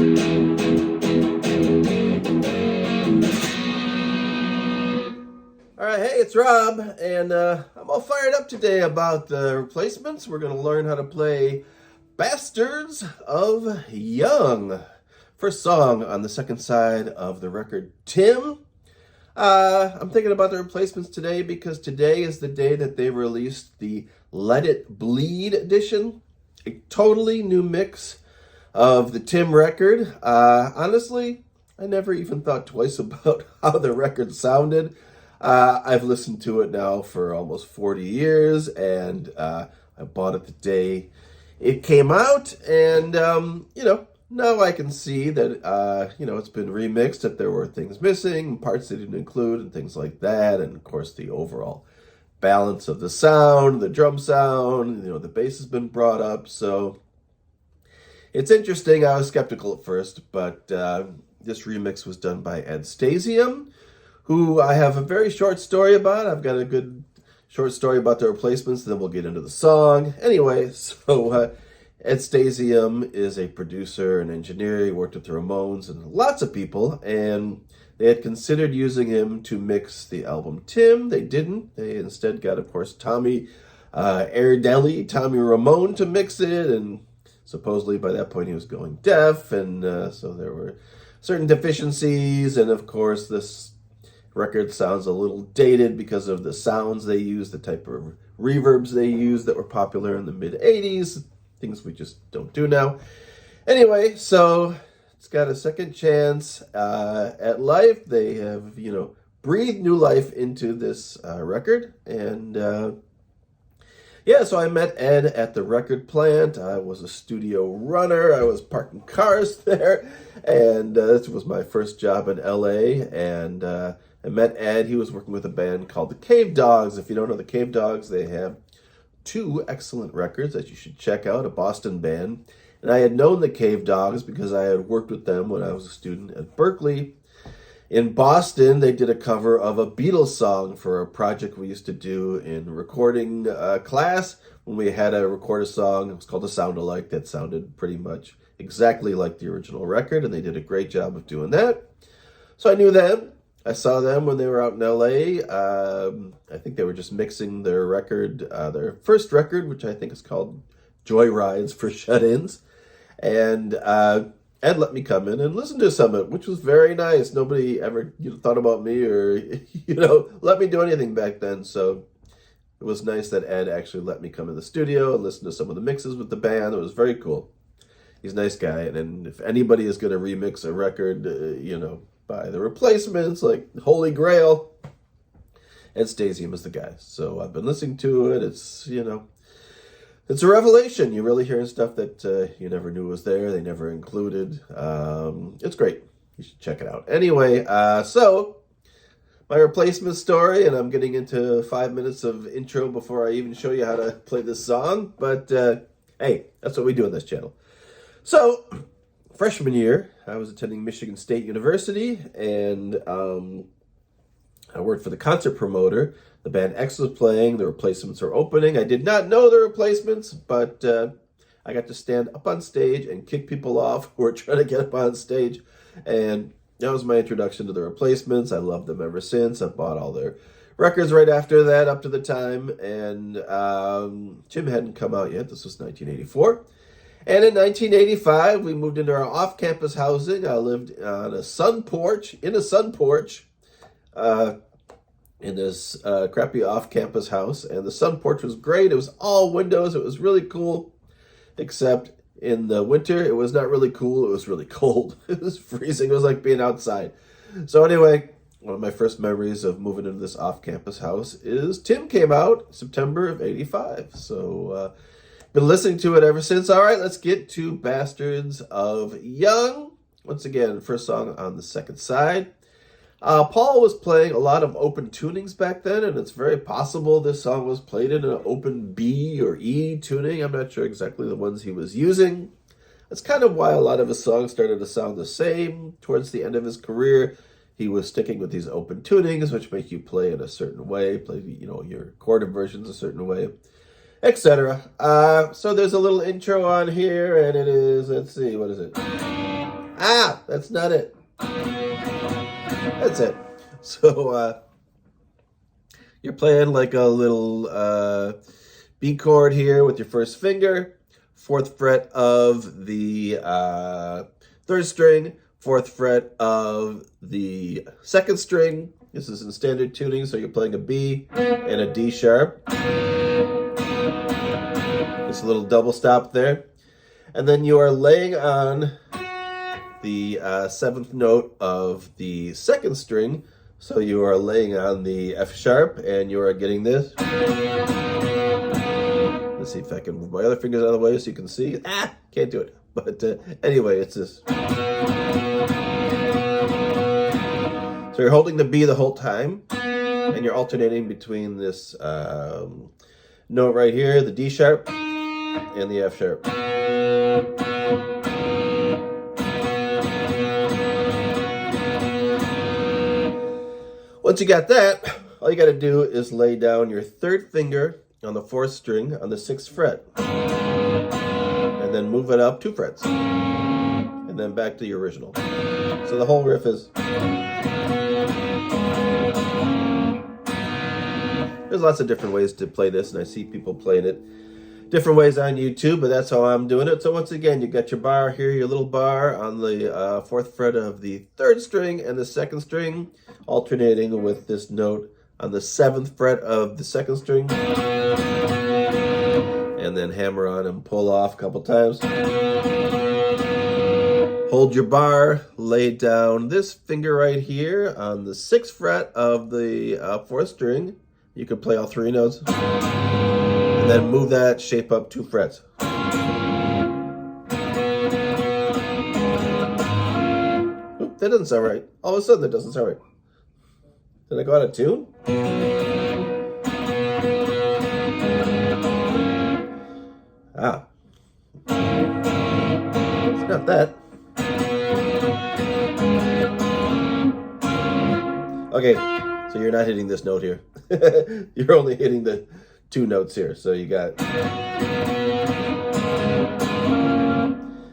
All right, hey, it's Rob, and I'm all fired up today about the Replacements. We're going to learn how to play Bastards of Young. First song on the second side of the record, Tim. I'm thinking about the Replacements today because today is the day that they released the Let It Bleed edition. A totally new mix of the Tim record. Honestly, I never even thought twice about how the record sounded. I've listened to it now for almost 40 years, and I bought it the day it came out, and, now I can see that, it's been remixed, that there were things missing, parts they didn't include, and things like that, and, of course, the overall balance of the sound, the drum sound, the bass has been brought up, so it's interesting. I was skeptical at first, but this remix was done by Ed Stasium, who I have a very short story about. I've got a good short story about the Replacements, then we'll get into the song. Anyway, so Ed Stasium is a producer and engineer. He worked with the Ramones and lots of people, and they had considered using him to mix the album Tim. They didn't. They instead got, of course, Tommy Tommy Ramone to mix it, and supposedly by that point he was going deaf, and so there were certain deficiencies, and of course this record sounds a little dated because of the sounds they use, the type of reverbs they use that were popular in the mid-'80s, things we just don't do now. Anyway, so it's got a second chance at life. They have, breathed new life into this record, and so I met Ed at the record plant. I was a studio runner. I was parking cars there, and this was my first job in LA, and I met Ed. He was working with a band called the Cave Dogs. If you don't know the Cave Dogs, they have two excellent records that you should check out, a Boston band. And I had known the Cave Dogs because I had worked with them when I was a student at Berkeley. In Boston, they did a cover of a Beatles song for a project we used to do in recording class when we had to record a song. It was called a Sound-Alike that sounded pretty much exactly like the original record, and they did a great job of doing that. So I knew them. I saw them when they were out in LA. I think they were just mixing their record, their first record, which I think is called Joyrides for Shut-Ins. And Ed let me come in and listen to some of it, which was very nice. Nobody ever thought about me or, let me do anything back then. So it was nice that Ed actually let me come in the studio and listen to some of the mixes with the band. It was very cool. He's a nice guy. And if anybody is going to remix a record, by the Replacements, like Holy Grail, Ed Stasium is the guy. So I've been listening to it. It's, it's a revelation. You're really hearing stuff that you never knew was there. They never included. It's great. You should check it out. Anyway, so my Replacement story, and I'm getting into 5 minutes of intro before I even show you how to play this song. But hey, that's what we do on this channel. So freshman year, I was attending Michigan State University, and I worked for the concert promoter. The band X was playing, the Replacements were opening. I did not know the Replacements, but I got to stand up on stage and kick people off who were trying to get up on stage, and that was my introduction to the Replacements. I loved them ever since. I bought all their records right after that, up to the time, and Tim hadn't come out yet. This was 1984. And in 1985, we moved into our off-campus housing. I lived on a sun porch, in this crappy off-campus house. And the sun porch was great. It was all windows. It was really cool. Except in the winter, it was not really cool. It was really cold. It was freezing. It was like being outside. So anyway, one of my first memories of moving into this off-campus house is Tim came out September of 85. So been listening to it ever since. All right, let's get to Bastards of Young. Once again, first song on the second side. Paul was playing a lot of open tunings back then, and it's very possible this song was played in an open B or E tuning. I'm not sure exactly the ones he was using. That's kind of why a lot of his songs started to sound the same. Towards the end of his career, he was sticking with these open tunings, which make you play in a certain way, play, your chord inversions a certain way. etc. So there's a little intro on here, and it is, let's see, what is it? Ah, that's not it. That's it. So you're playing like a little B chord here with your first finger, 4th fret of the 3rd string, 4th fret of the 2nd string. This is in standard tuning, so you're playing a B and a D sharp. Just a little double stop there. And then you are laying on the 7th note of the 2nd string. So you are laying on the F sharp, and you are getting this. Let's see if I can move my other fingers out of the way so you can see. Ah, can't do it. But anyway, it's this. So you're holding the B the whole time, and you're alternating between this note right here, the D sharp, and the F sharp. Once you got that, all you got to do is lay down your 3rd finger on the 4th string on the 6th fret, and then move it up 2 frets, and then back to your original. So the whole riff is. There's lots of different ways to play this, and I see people playing it different ways on YouTube, but that's how I'm doing it. So once again, you got your bar here, your little bar on the 4th fret of the 3rd string and the 2nd string, alternating with this note on the 7th fret of the 2nd string, and then hammer on and pull off a couple times. Hold your bar, lay down this finger right here on the 6th fret of the 4th string. You can play all 3 notes. And then move that shape up 2 frets. Oop, that doesn't sound right. All of a sudden, that doesn't sound right. Did I go out of tune? Ah. It's not that. Okay, so you're not hitting this note here. You're only hitting the 2 notes here. So you got.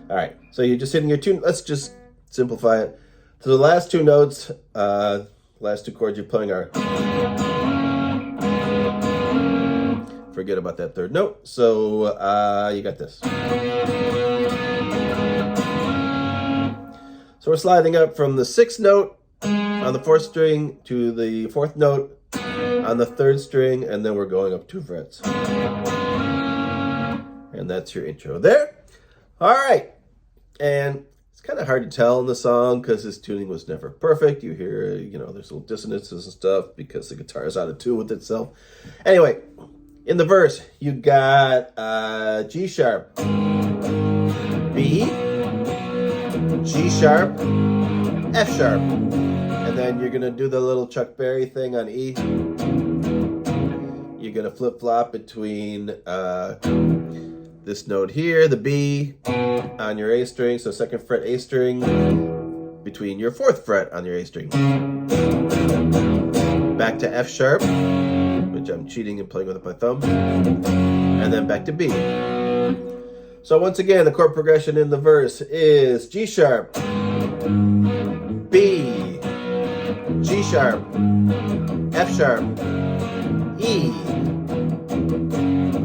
All right, so you're just hitting your 2. Let's just simplify it. So the last 2 notes, last 2 chords you're playing are. Forget about that 3rd note. So you got this. So we're sliding up from the 6th note on the 4th string to the 4th note on the 3rd string, and then we're going up 2 frets. And that's your intro there. All right. And it's kind of hard to tell in the song because this tuning was never perfect. You hear, there's little dissonances and stuff because the guitar is out of tune with itself. Anyway, in the verse, you got G sharp, B, G sharp, F sharp. And then you're going to do the little Chuck Berry thing on E. You're going to flip-flop between this note here, the B, on your A string, so 2nd fret A string, between your 4th fret on your A string. Back to F sharp, which I'm cheating and playing with my thumb, and then back to B. So once again, the chord progression in the verse is G sharp, B, G sharp, F sharp, E,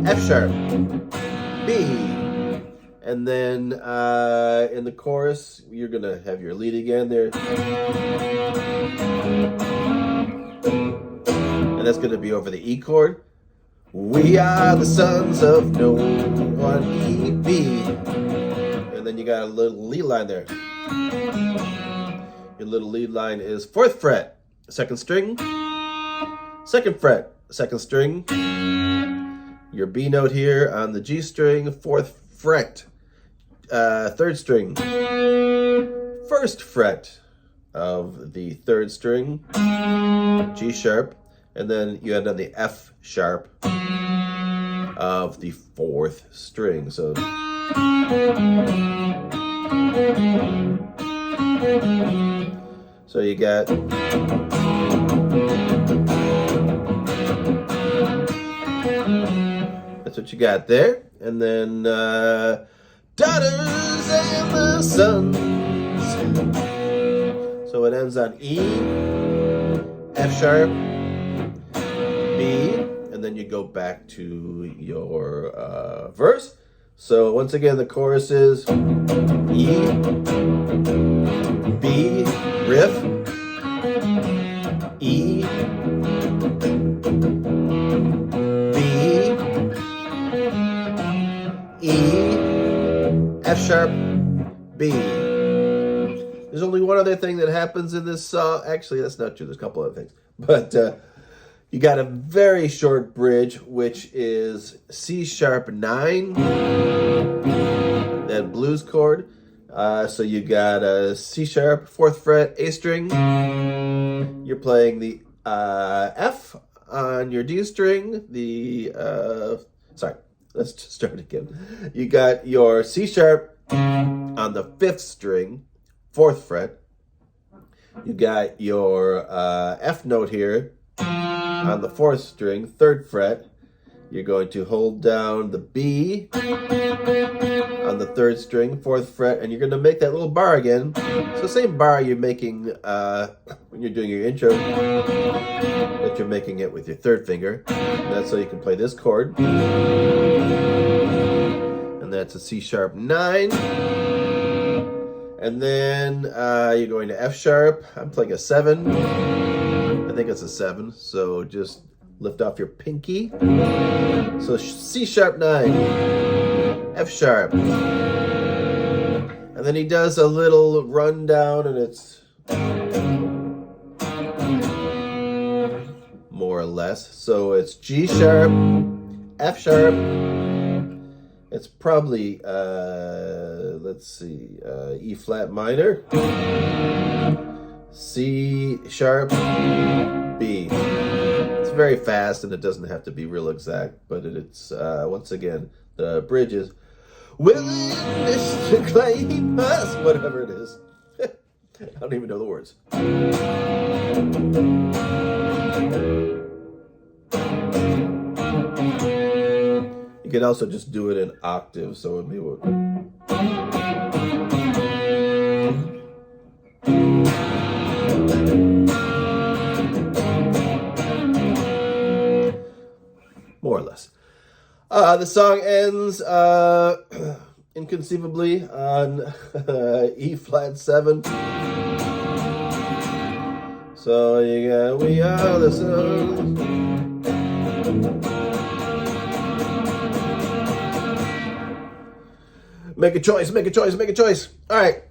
F sharp, B. And then in the chorus, you're going to have your lead again there. And that's going to be over the E chord. We are the sons of no one, E, B. And then you got a little lead line there. Your little lead line is 4th fret, 2nd string, 2nd fret, 2nd string. Your B note here on the G string, 4th fret, 3rd string, 1st fret of the 3rd string, G sharp, and then you end on the F sharp of the 4th string. So you got that's what you got there. And then daughters and the sons. So it ends on E, F sharp, B, and then you go back to your verse. So once again, the chorus is E, B, riff, E, B, E, F sharp, B. There's only one other thing that happens in this song. Actually, that's not true. There's a couple other things. But you got a very short bridge, which is C sharp 9, that blues chord. So you got a C sharp, 4th fret, A string. You're playing the F on your D string. Sorry, let's just start again. You got your C sharp on the 5th string, 4th fret. You got your F note here on the 4th string, 3rd fret. You're going to hold down the B on the 3rd string, 4th fret, and you're going to make that little bar again. It's the same bar you're making when you're doing your intro, but you're making it with your 3rd finger. And that's so you can play this chord. And that's a C sharp 9. And then you're going to F sharp. I'm playing a 7. I think it's a 7. So just lift off your pinky. So C sharp 9, F sharp. And then he does a little rundown, and it's more or less. So it's G sharp, F sharp. It's probably, let's see, E flat minor, C sharp, B. It's very fast, and it doesn't have to be real exact, but it's, once again, the bridge is willingness to claim us, whatever it is. I don't even know the words. You can also just do it in octave, so it would be what. More or less. The song ends inconceivably on E flat 7. So you got We Are the Sons. Make a choice, make a choice, make a choice. All right.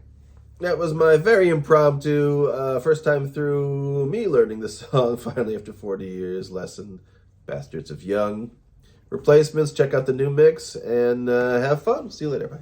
That was my very impromptu first time through me learning this song, finally after 40 years, lesson, Bastards of Young. Replacements, check out the new mix, and have fun. See you later. Bye.